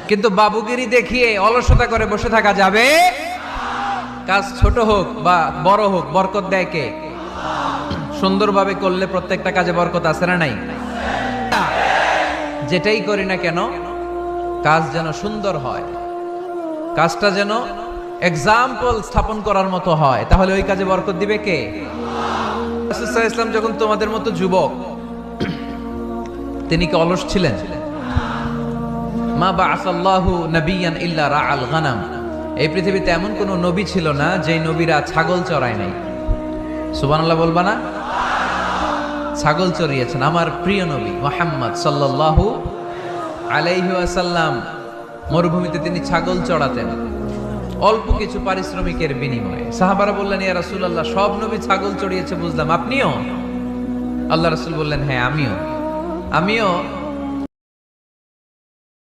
কিন্তু বাবুগিরি দেখিয়ে অলসতা করে বসে থাকা যাবে। কাজ ছোট হোক বা বড় হোক, বরকত দেয় কে? সুন্দরভাবে করলে প্রত্যেকটা কাজে বরকত আছে না নাই? যেটাই করি না কেন কাজ যেন সুন্দর হয়, কাজটা যেন এক্সাম্পল স্থাপন করার মতো হয়, তাহলে ওই কাজে বরকত দিবে কে? রাসূল সাল্লাল্লাহু আলাইহি ওয়াসাল্লাম যখন তোমাদের মতো যুবক, তিনি কি অলস ছিলেন? মা বাআসাল্লাহু নাবিয়ান ইল্লা রাআল গানাম, এই পৃথিবীতে এমন কোন নবী ছিল না যেই নবীরা ছাগল চড়ায় নাই। সুবহানাল্লাহ বলবা না? ছাগল চড়িয়েছেন আমার প্রিয় নবী মুহাম্মদ সাল্লাল্লাহু আলাইহি ওয়াসাল্লাম। মরুভূমিতে তিনি ছাগল চড়াতেন অল্প কিছু পারিশ্রমিকের বিনিময়ে। সাহাবারা বললেন, ইয়া রাসূলুল্লাহ, সব নবী ছাগল চড়িয়েছে বুঝলাম, আপনিও? আল্লাহ রাসূল বললেন, হ্যাঁ আমিও